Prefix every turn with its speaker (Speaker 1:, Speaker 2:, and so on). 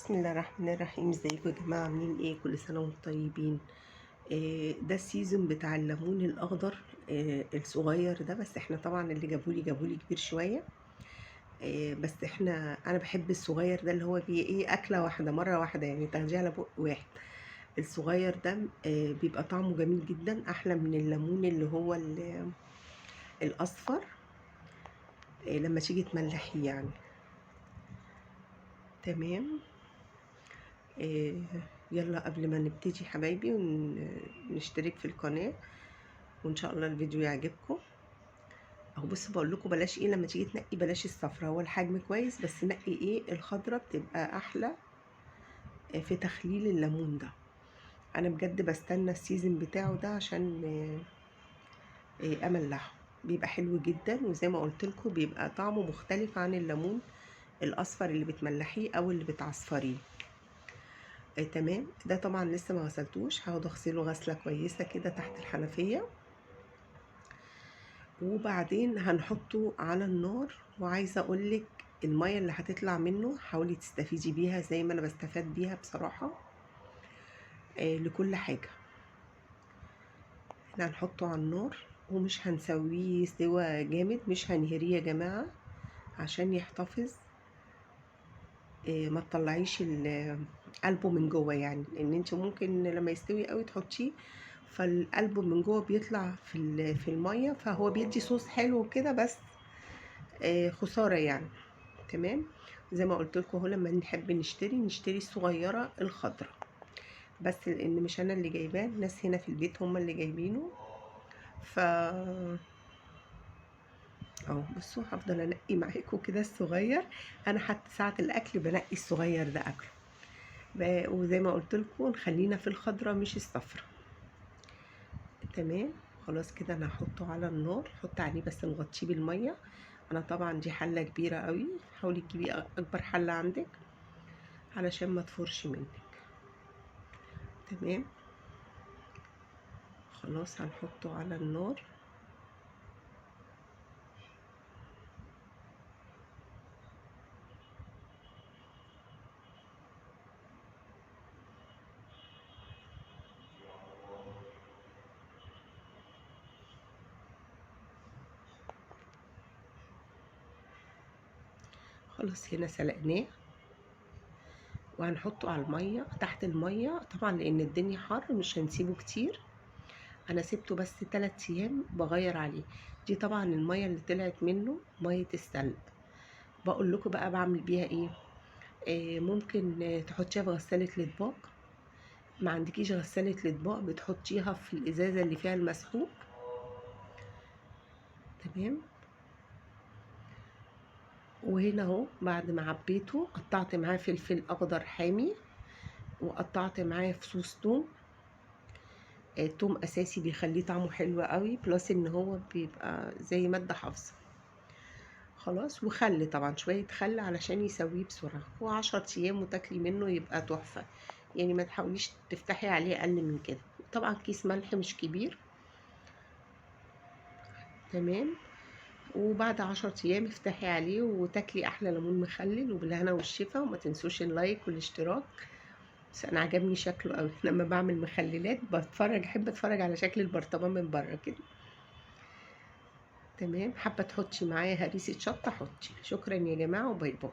Speaker 1: بسم الله الرحمن الرحيم. ازيكم يا جماعه؟ عاملين ايه؟ كل سنه وانتم طيبين. ده السيزون بتاع الليمون الاخضر الصغير ده، بس احنا طبعا اللي جابولي كبير شويه. بس انا بحب الصغير ده اللي هو بيه ايه، اكله واحده مره واحده، يعني تاخديه على بق واحد. الصغير ده بيبقى طعمه جميل جدا، احلى من الليمون اللي هو الاصفر. لما تيجي تملحيه يعني. تمام. آه، يلا قبل ما نبتدي حبايبي ونشترك في القناة، وان شاء الله الفيديو يعجبكم. اهو بصوا، بقول لكم بلاش ايه لما تيجي تنقي، بلاش الصفرا، هو الحجم كويس بس نقي ايه الخضرا، بتبقى احلى في تخليل الليمون ده. انا بجد بستنى السيزن بتاعه ده عشان املحه، بيبقى حلو جدا، وزي ما قلت لكم بيبقى طعمه مختلف عن الليمون الاصفر اللي بتملحيه او اللي بتعصفريه. تمام. ده طبعا لسه ما غسلتوش، هقعد اغسله غسله كويسه كده تحت الحنفيه، وبعدين هنحطه على النار. وعايزه اقولك الميه اللي هتطلع منه حاولي تستفيدي بيها زي ما انا بستفاد بيها بصراحه. لكل حاجه احنا هنحطه على النار، ومش هنسويه سوا جامد، مش هنهريه يا جماعه عشان يحتفظ. ما تطلعيش قلبه من جوه، يعني لان انت ممكن لما يستوي قوي تحطيه، فالقلب من جوه بيطلع في الميه، فهو بيدي صوص حلو كده، بس خساره يعني. تمام. زي ما قلت لكم، هو لما نحب نشتري الصغيره الخضراء، بس لان مش انا اللي جايباه، الناس هنا في البيت هم اللي جايبينه. ف اهو بصوا، هفضل انقي معاكم كده الصغير. انا حتى ساعه الاكل بنقي الصغير ده اكله. وزي ما قلت لكم نخلينا في الخضراء مش الصفراء. تمام. خلاص كده انا هحطه على النار، حط عليه بس نغطيه بالميه. انا طبعا دي حله كبيره قوي، حاولي تجيبي اكبر حله عندك علشان ما تفرش منك. تمام. خلاص هنحطه على النار. خلاص هنا سلقناه، وهنحطه على الميه، تحت الميه طبعا لان الدنيا حر، مش هنسيبه كتير. انا سبته بس 3 ايام بغير عليه. دي طبعا الميه اللي طلعت منه ميه السلق. بقول لكم بقى بعمل بيها ايه. ممكن تحطيها في غسالة الاطباق. ما عندكيش غسالة الاطباق، بتحطيها في الازازة اللي فيها المسحوق. تمام. وهنا اهو بعد ما عبيته قطعت معاه فلفل اخضر حامي، وقطعت معاه فصوص توم. التوم اساسي بيخليه طعمه حلو قوي، بلس ان هو بيبقى زي مادة حافظة. خلاص. وخل طبعا، شوية خل علشان يسويه بسرعة، و10 ايام وتاكلي منه يبقى تحفة. يعني ما تحاوليش تفتحي عليه اقل من كده. طبعا كيس ملح مش كبير. تمام. وبعد 10 ايام افتحي عليه وتاكلي احلى ليمون مخلل، وبالهنا والشفا. وما تنسوش اللايك والاشتراك. بس انا عجبني شكله قوي لما بعمل مخللات، احب اتفرج على شكل البرطمان من بره كده. تمام. حابه تحطي معايا هريسه شطه حطي. شكرا يا جماعه، وباي باي.